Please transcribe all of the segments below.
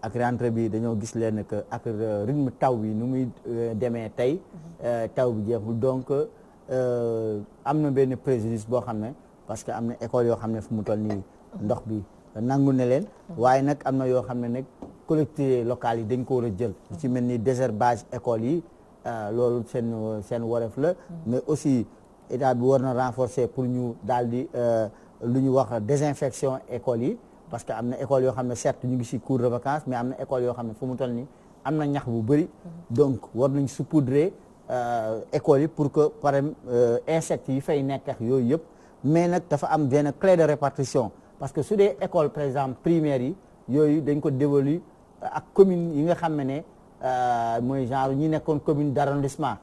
ak rentrée bi dañoo gis leen que ak rythme taw bi nu muy demee tey taw bi jeexul donc am na benn préjudice boo xam ne parce que am na école yoo xam ne fu mu toll nii ndox bi nangu ne leen waaye nag am na yoo xam ne nag collectivités locales yi dañ ko war a jël ci mel ni désherbage école yi loolu seen wareef la mais aussi état bi war na renforcer pour ñu daal di lu ñu wax désinfection école yi parce que am na école yoo xam ne certes ñu ngi ci cours de vacances mais am na école yoo xam ne fu mu toll nii am na ñax bu bëri donc war nañ saupoudrer école yi pour que par insectes yi fay nekk ak yooyu yëpp mais nag dafa am benn clé de répartition parce que su dee école par exemple primaire yi yooyu dañ ko dévolu ak commune yi nga xam ne mooy genre ñi nekkoon commune d'arrondissement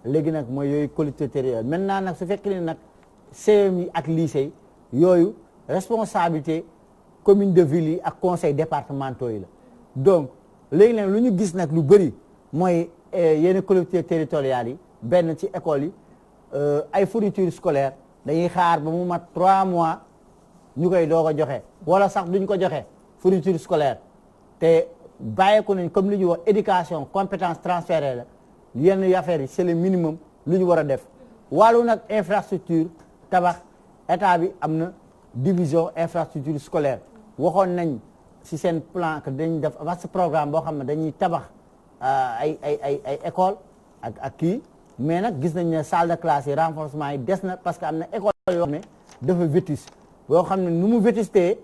léegi nag mooy yooyu collectivité territoriale maintenant nag su fekkee ne nag CM yi ak lycée yooyu responsabilité commune de ville yi ak conseil départementaux yi la donc léegi nag lu ñu gis nag lu bëri mooy yenn collectivités territoriales yi benn ci école yi ay fournitures scolaires dañuy xaar ba mu mat 3 mois ñu koy doog a joxe wala sax duñ ko joxe fourniture scolaire te bàyyeeku nañ comme li ñuy wax éducation compétence transférée la yenn affaires yi c'est le minimum lu ñu war a def wàllu nag infrastructure tabax état bi am na division infrastructure scolaire waxoon nañ ci seen plan que dañ def vaste programme boo xam ne dañuy tabax ay école ak kii mais nag gis nañ ne salle de classe yi renforcement yi des na parce que am na école yoo xam ne dafa vétus boo xam ne nu mu vétusté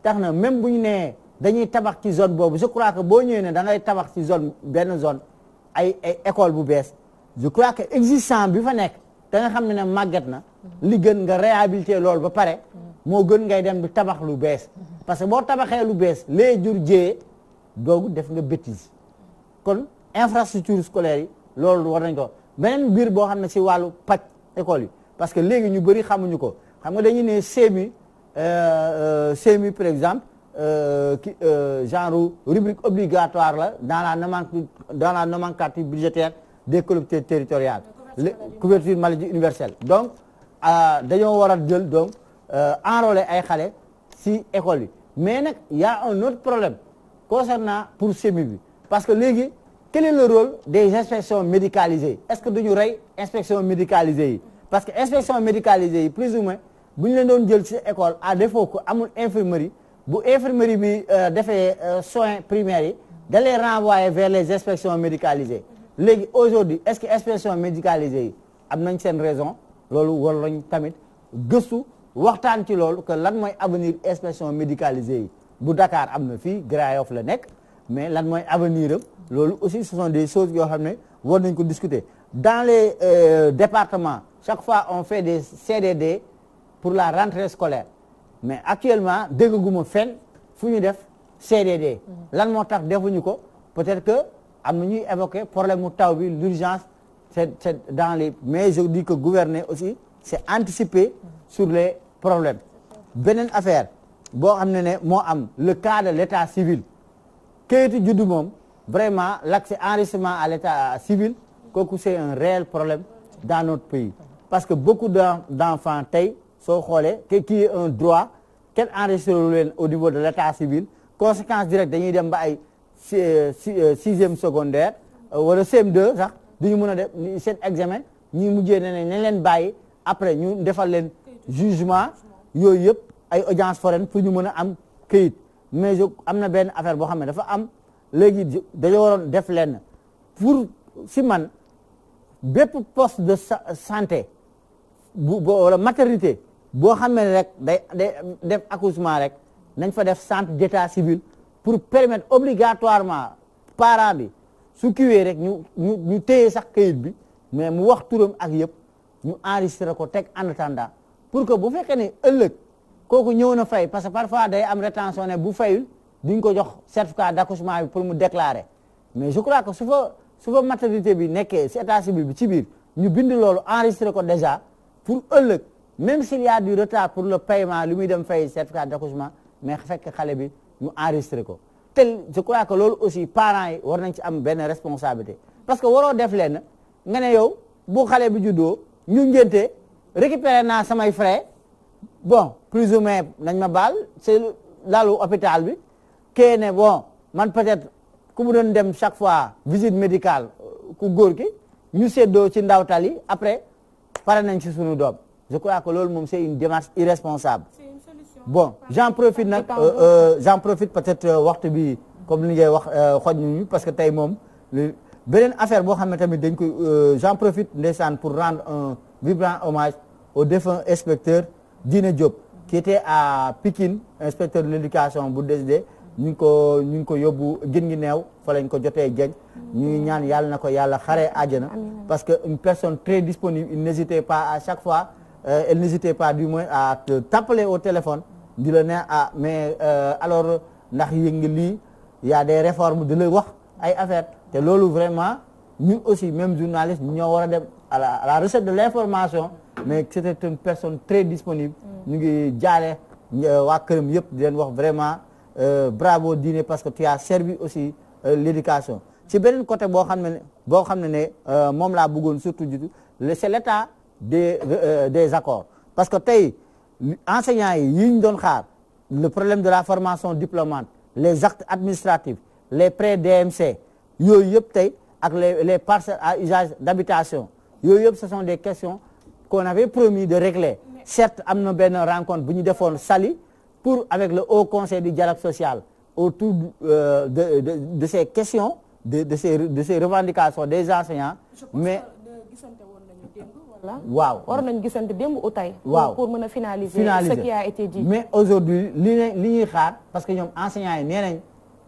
tax na même bu ñu nee dañuy tabax ci zone boobu je crois que boo ñëwee ne da ngay tabax ci zone benn zone ay école bu bees je crois que existant bi fa nekk da nga xam ne màgget na li gën nga réhabiliter loolu ba pare moo gën ngay dem di tabax lu bees parce que boo tabaxee lu bees lee jur jiyee doogu def nga bêtise kon infrastructure scolaire yi loolu war nañ ko beneen biir boo xam ne ci wàllu paj école yi parce que léegi ñu bëri xamuñu ko xam nga dañuy ne CMU par exemple genre rubrique obligatoire la dans la nomenclature budgétaire des collectivités territoriales couverture maladie universelle donc dañoo war a jël donc enrôler ay xale ci école yi mais nag y a un autre problème concernant pour CMU bi parce que léegi quel est le rôle des inspections médicalisées est-ce que duñu rey inspection médicalisée yi parce que inspection médicalisée yi plus ou moins bu ñu leen doon jël ci école à défaut que amul infirmerie bu infirmerie bi defee soins primaires yi da les renvoyer vers les inspections médicalisées léegi aujourd'hui est-ce que inspection médicalisée yi am nañ seen raison loolu war lañ tamit gëstu waxtaan ci loolu que lan mooy avenir inspection médicalisée yi bu Dakar am na fii Grand Yoff la nekk mais lan mooy avenir am loolu aussi ce sont des choses yoo xam ne war nañ ko discuter dans les départements chaque fois on fait des CDD pour la rentrée scolaire mais actuellement dégguma fenn fu ñu def CDD lan moo tax defuñu ko peut-être que am na ñuy évoquer problème mu taw bi l'urgence c'est dans les mais je dis que gouverner aussi c'est anticiper sur les problèmes beneen affaire boo xam ne moo am le cas de l'état civil kayitu juddu moom vraiment l'accès enregistrement à l'état civil kooku c'est un réel problème dans notre pays parce que beaucoup d'enfants tey soo xoolee qui est un droit kenn enregistré leen au niveau de l'état civil conséquence directe dañuy dem ba ay sixième secondaire wala CM2 sax duñu mën a def seen examen ñi mujjee ne nañ leen bàyyi après ñu defal leen jugement yooyu yëpp ay audience foraine pour ñu mën a am këyit mais am na benn affaire boo xam ne dafa am léegi dañoo waroon def leen pour si man bépp poste de santé wala maternité boo xam ne rek day def accouchement rek nañ fa def centre d'état civil pour permettre obligatoirement parent bi su kiwee rek ñu téye sax kayit bi mais mu wax turam ak yëpp ñu enregistré ko teg en attendant pour que bu fekkee ne ëllëg kooku ñëw na fay parce que parfois day am rétention ne bu fayul duñ ko jox certificat d'accouchement bi pour mu déclarer mais je crois que su fa maternité bi nekkee ci état civil bi ci biir ñu bind loolu enregistré ko déjà pour ëllëg même s'il y a du retard pour le paiement lu muy dem fay certificat d'accouchement mais fekk xale bi ñu enregistré ko tel je crois que loolu aussi parents yi war nañ ci am benn responsabilité parce que waroo def leen nga ne yow bu xale bi juddoo ñu ngénte récupérer naa samay frais bon plus ou moins nañ ma baal c'est lalu hôpital bi kee ne bon man peut-être ku mu doon dem chaque fois visite médicale ku góor ki ñu séddoo ci ndawtal yi après pare nañ ci sunu doom je crois que loolu moom c'est une démarche irresponsable. Bon j'en profite nag j'en profite peut-être waxtu bi comme li ngay wax xoj nañu parce que tey moom beneen affaire boo xam ne tamit dañ koy j'en profite ndeysaan pour rendre un vibrant hommage au défunt inspecteur Dina Diop qui était à Pikine inspecteur de l'éducation bu décédé ñu ngi ko yóbbu gën gi neew fa lañ ko jotee géej ñu ngi ñaan yàlla na ko yàlla xaree àjjana parce que une personne très disponible il n'hésitait pas à chaque fois elle n'hésitait pas du moins à te t'appeler au téléphone di la ne mais alors ndax yëg nga lii y a des réformes di la wax ay affaires te loolu vraiment ñun aussi même journaliste ñoo war a dem à la recherche de l'information mais c'était une personne très disponible ñu ngi jaale waa këram yëpp di leen wax vraiment bravo Diné parce que tu as servi aussi l'éducation ci beneen côté boo xam ne moom laa bëggoon surtout jiitu c'est l'état des accords parce que tey enseignants yi ñu doon xaar le problème de la formation diplômante les actes administratifs les prêts DMC yooyu yëpp tey ak les parcelles à usage d'habitation yooyu yëpp ce sont des questions qu'on avait promis de régler certes am na benn rencontre bu ñu defoon Saly pour avec le Haut Conseil du dialogue social autour de ces questions de ces revendications des enseignants mais waaw waroon nañu gisante démb ou tey waaw pour mën a finaliser ce qui a été dit mais aujourd'hui li ñuy xaar parce que ñoom enseignants yi nee nañ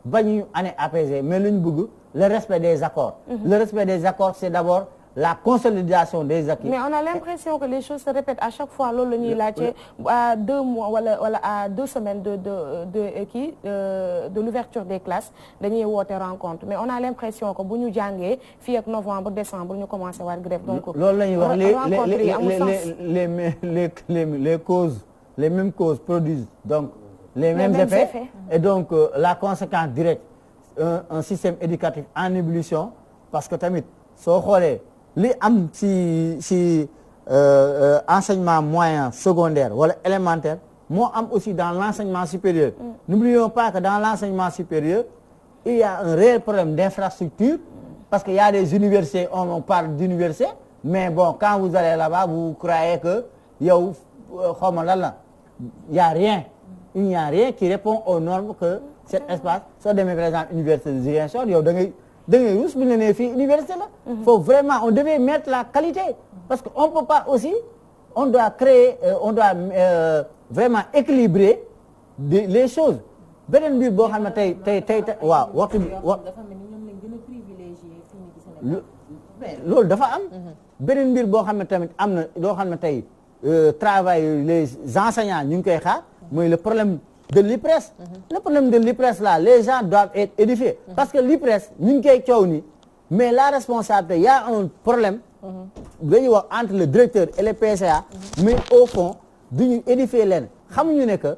bañu année apaisée mais lu ñu bëgg le respect des accords le respect des accords c'est d'abord la consolidation des acquis. Mais on a l'impression que les choses se répètent à chaque fois loolu la ñuy laajte à 2 mois wala à 2 semaines de l'ouverture des classes dañuy woote rencontre mais on a l'impression que bu ñu jàngee fii ak novembre décembre ñu commencé war grève donc loolu la ñuy wax les mêmes causes produisent donc les mêmes effets et donc la conséquence directe un système éducatif en ébullition parce que tamit soo xoolee li am ci enseignement moyen secondaire wala élémentaire moo am aussi dans l'enseignement supérieur. N'oublions pas que dans l'enseignement supérieur il y a un réel problème d'infrastructure parce que y a des universités on parle d'université mais bon quand vous allez là-bas vous croyez que yow xawma lan la y a rien il n'y a rien qui répond aux normes que cet espace soo demee par exemple université de Ziguinchor yow da ngay ruus bu ñu nee fii université la. faut vraiment on devait mettre la qualité. parce que on peut pas aussi on doit créer on doit vraiment équilibrer les choses beneen mbir boo xam ne tey waaw waxtu bi loolu dafa am. beneen mbir boo xam ne tamit am na loo xam ne tey travail les enseignants ñu ngi koy xaar mooy le problème. de l'IPRES le problème de l'IPRES là les gens doivent être édifiés parce que l'IPRES ñu ngi koy coow ni mais la responsabilité y a un problème dañuy wax entre le directeur et le PCA mais au fond duñu édifier leen xamuñu ne que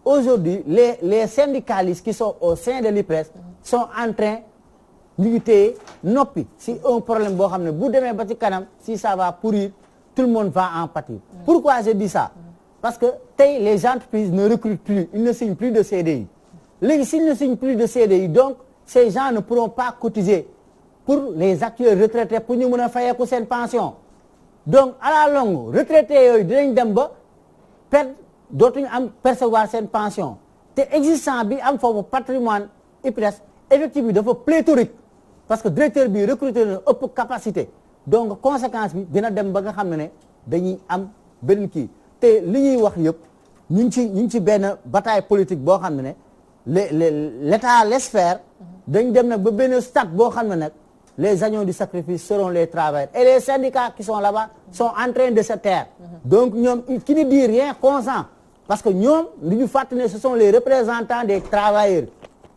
aujourd'hui les syndicalistes qui sont au sein de l'IPRES sont en train ñu ngi téye noppi si un problème boo xam ne bu demee ba ci kanam si ça va pourrir tout le monde va en pâtir pourquoi je dis ça parce que tey les entreprises ne recrutent plus ils ne signent plus de CDI léegi s'ils ne signent plus de CDI donc ces gens ne pourront pas cotiser pour les actuels retraités pour ñu mën a fayeeku seen pension donc à la longue retraités yooyu dinañ dem ba perdre dootuñu am percevoir seen pension te existant bi am foofu patrimoine IPRES effectif bi dafa pléthorique parce que directeur bi recruter na ëpp capacité donc conséquence bi dina dem ba nga xam ne dañuy am benn kii te li ñuy wax yëpp ñu ngi ci benn bataille politique boo xam ne l'État laisse faire dañ dem nag ba benn stade boo xam ne nag les agneaux du sacrifice seront les travailleurs et les syndicats qui sont là-bas sont en train de se taire donc ñoom qui ne dit rien consent parce que ñoom li ñu fàttali ne ce sont les représentants des travailleurs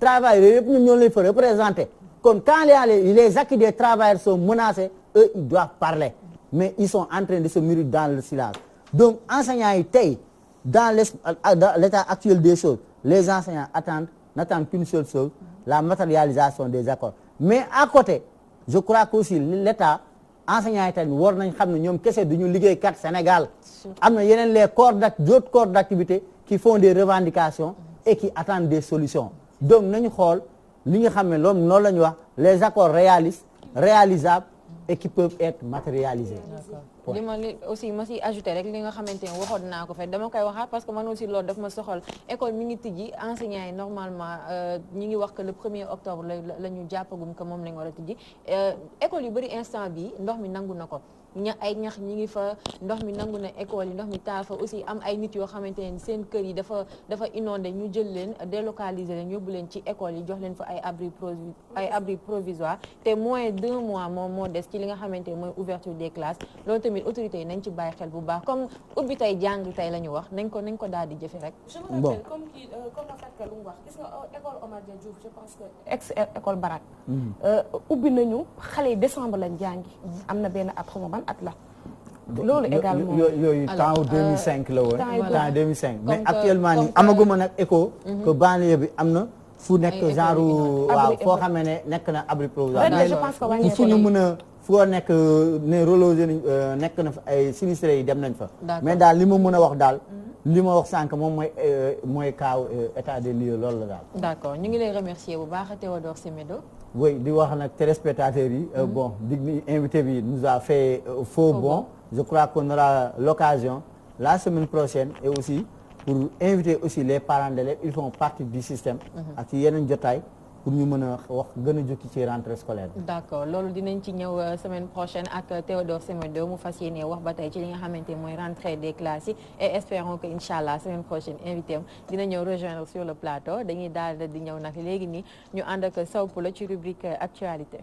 yëpp ñoom ñoo leen fa représenter kon quand les acquis des travailleurs sont menacés eux ils doivent parler mais ils sont en train de se mourir dans le silence donc enseignants yi tey dans l'état actuel des choses les enseignants n'attendent qu'une seule chose la matérialisation des accords mais à côté je crois qu'aussi l'état enseignants yi tamit war nañ xam ne ñoom kese duñu liggéeykat Sénégal am na yeneen d'autres corps d'activité qui font des revendications et qui attendent des solutions donc nañu xool li nga xam ne loolu noonu la ñuy wax les accords réalistes réalisables et qui peuvent être matérialisés. li ma li aussi ma si ajouté rek li nga xamante ne waxoon naa ko fe dama koy waxaat parce que man aussi loolu daf ma soxal école mi ngi tijji enseignants yi normalement ñi ngi wax que le 1er octobre la ñu jàppagum que moom lañ war a tijji école yu bëri instant bi ndox mi nangu na ko ay ñax ñi ngi fa ndox mi nangu na école yi ndox mi taa fa aussi am ay nit yoo xamante ne seen kër yi dafa inondé ñu jël leen délocaliser leen yóbbu leen ci école yi jox leen fa ay abri provisoire te moins d'1 mois moom moo des ci li nga xamante ne mooy ouverture des classes loolu tamit autorités yi nañ ci bàyyi xel bu baax comme ubbi tey jàng tey la ñu wax nañ ko daal di jëfe rek. je me rappelle comme la fekk lu mu wax gis nga école Omar Dia Diouf je pense que ex école Barak. ubbi nañu xale yi décembre lañ jàngi. am na benn at xuma ban at la. loolu également yooyu temps 2005 la woon. temps 2005 mais actuellement nii amaguma nag écho. que banlieue bi am na. fu nekk genre waaw foo xamee ne nekk na abri provisoire. je pense que fu ñu mën a foo nekk ne relogé nekk na fa ay sinistrés yi dem nañ fa. mais daal li ma mën a wax daal. li ma wax sànq moom mooy kaaw état des lieux loolu la daal. d'accord ñu ngi lay remercier bu baax Théodore Semedo. oui di wax nag téléspectateurs yi. bon dig invité bi nous a fait faux bon. je crois qu'on aura l'occasion la semaine prochaine et aussi pour inviter aussi les parents d'élèves ils font partie du système. ak ci yeneen jotaay pour ñu mën a wax gën a jukki ci rentrée scolaire bi. d'accord loolu dinañ ci ñëw semaine prochaine ak Théodore Semedo mu fas yéene wax ba tey ci li nga xamante mooy rentrée des classes yi et espérons que incha allah semaine prochaine invité am dina ñëw rejoindre sur le plateau dañuy daal di ñëw nag léegi nii ñu ànd ak Sow Poulo ci rubrique actualité.